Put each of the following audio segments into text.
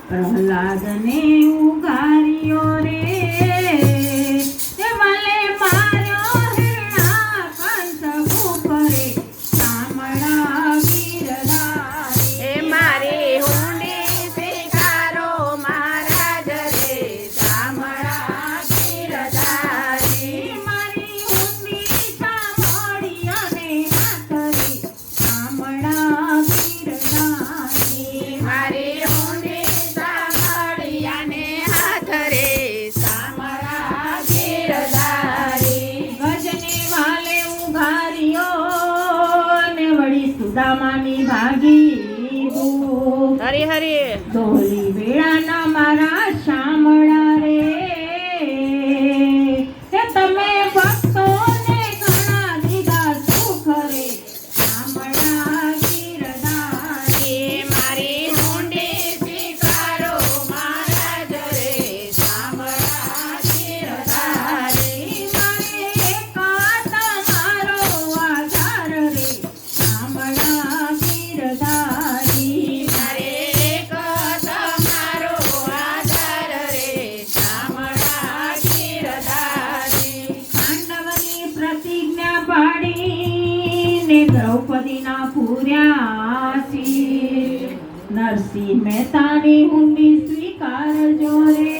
પ્રહલાદને ઉગાર્યો રે મલે માર્યો હિરણા કંસ ભૂપરે શામળા ગીરધારી એ મારી હુંડી સ્વીકારો મહારાજ રે શામળા ગીરધારી મારી ઊંડી સાંભળી અને હાથ રે શામળા ગીરધારી મારી હુંડી સાંભળી અને હાથ રે શામળા ગીરધારી ગજને વાલે ઉઘાર્યો ને વળી સુદામાની ભાગી ભૂખ. હરી હરી દોહલી વેળાના મારા શામળા રે તે તમે ભક્તોને ઘણા દીધા સુખ રે શામળા ગીરધારી મારી હુંડી સ્વીકારો મહારાજ રે શામળા ગીરધારી મારે એકાંત મારો આધાર રે શામળા ગીરધારી મારે એક તમારો આધાર રે શામળા ગીરધારી પાંડવની પ્રતિજ્ઞા પાડીને દ્રૌપદીના પૂર્યા શિર. નરસિંહ મહેતાની હુંડી સ્વીકારજો રે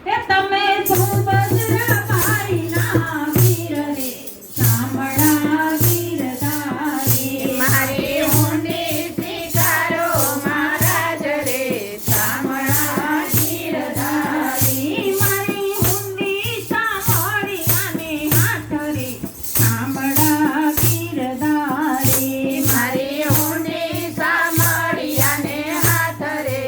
એ તમે સુભદ્રા મારીના વીર રે શામળા ગીરધારી મારી હુંડી સ્વીકારો મહારાજ રે શામળા ગીરધારી મારી હુંડી સાંભળી અને હાથ રે શામળા ગીરધારી મારી હુંડી સાંભળી અને હાથ રે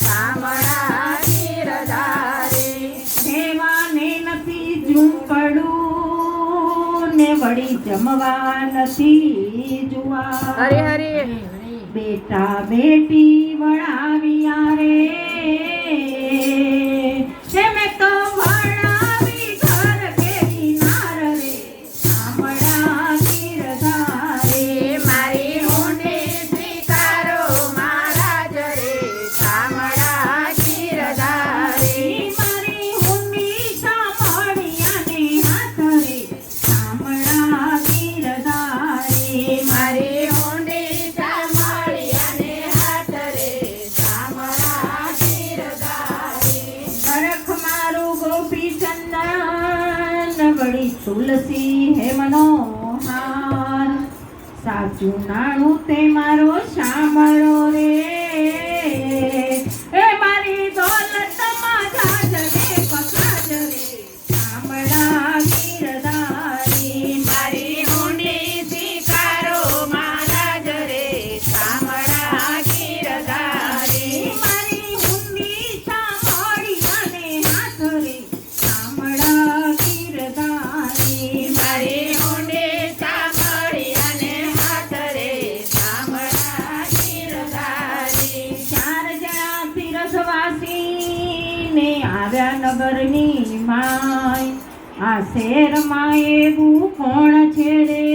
શામળા ગીરધારી દેવાને નથી ઝૂંપડું ને વળી જમવા નથી જુવાર. હરી હરી બેટા બેટી વળાવ્યા રે તે મેં તો વળાવી ઘર કેરી નાર રે શામળા ગીરધારી મારી હુંડી સ્વીકારો મહારાજ રે શામળા ગીરધારી મારી હુંડી સાંભળી અને હાથ રે શામળા ગીરધારી મારી હુંડી સાંભળી અને હાથ રે શામળા ગીરધારી નરખ મારું ગોપીચંદન વળી તુલસી હે મનોહાર. સાચું નાણું તે મારો શામળો રે એ મારી દોલતમાં જાજ રે પકાજ રે શામળા ગીરધારી મારી હુંડી સ્વીકારો મહારાજ રે શામળા ગીરધારી મારી હુંડી સાંભળી અને હાથ રે શામળા ગીરધારી મારી હુંડી સાંભળી અને હાથ રે શામળા ગીરધારી ચાર જણા તીરથવાસીને આવ્યા નગરની માય. આ શહેરમાં એવું કોણ છે રે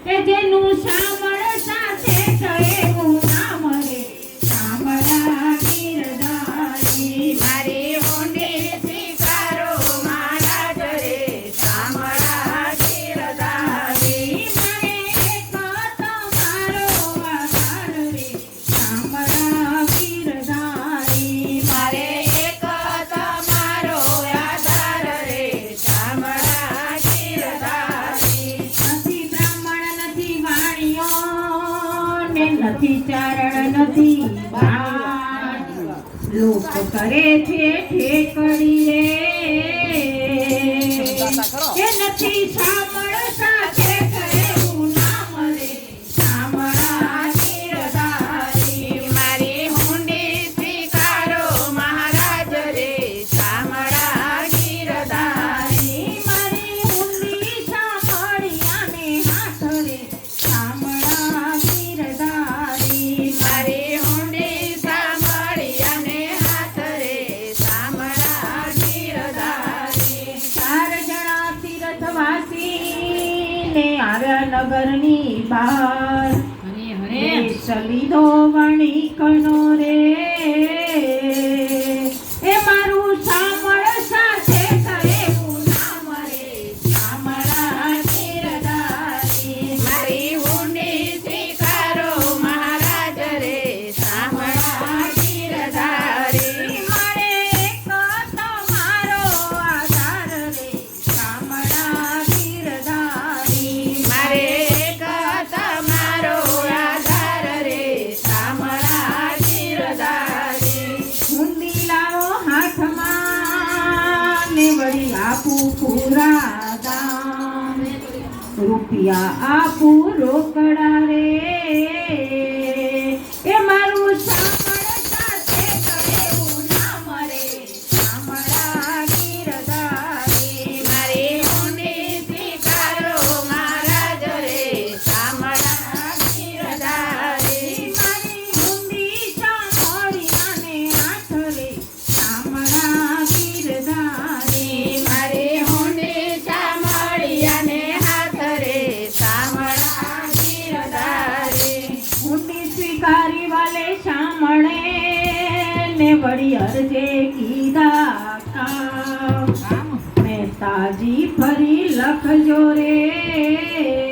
કે જેનું શામળ સાથે છે એવું નામ રે શામળા ગીરધારી મારી હુંડી સ્વીકારો મહારાજ રે શામળા ગીરધારી મારે એક તમારો આધાર રે શામળા ગીરધારી મારે એક તમારો આધાર રે શામળા ગીરધારી નથી બ્રાહ્મણ નથી વાણિયો ને નથી ચારણ નથી બાણ. લોક કરે છે ઠેકડી રે કે નથી શામળ સાથે કહેવું નામ રે શામળા ગીરધારી મારી હુંડી સ્વીકારો મહારાજ રે શામળા ગીરધારી મારી હુંડી સાંભળી અને હાથ રે શામળા ગીરધારી મારી હુંડી સાંભળી અને હાથ રે શામળા ગીરધારી ચાર જણા તીરથવાસી ને આવ્યા નગરની બહાર. હરે હરે લીધો વણિકનો રે એ મારું સામળ સાથે કહેવું નામ રે શામળા ગીરધારી મારી ઊંડી સ્વીકારો મહારાજ રે શામળા ગીરધારી મારે એક તમારો આધાર રે શામળા ગીરધારી મારે એક તમારો આધાર રે શામળા ગીરધારી હુંડી લાવો હાથમાં ને વળી આપું પૂરા દામ રૂપિયા આપું રોકડા રે એ મારું સામળ સાથે કહેવું નામ રે શામળા ગીરધારી મારી ઊંડી સ્વીકારો મહારાજ રે શામળા ગીરધારી મારી ઊંડી ચામડિયાને હાથ રે શામળા ગીરધારી મારી ઊંડી ચામડિયાને હાથ રે શામળા ગીરધારી ઊંડી સ્વીકારી વાલે શામળે ને વળી અરજે કીધા કામ મહેતાજી ફરી લખજો રે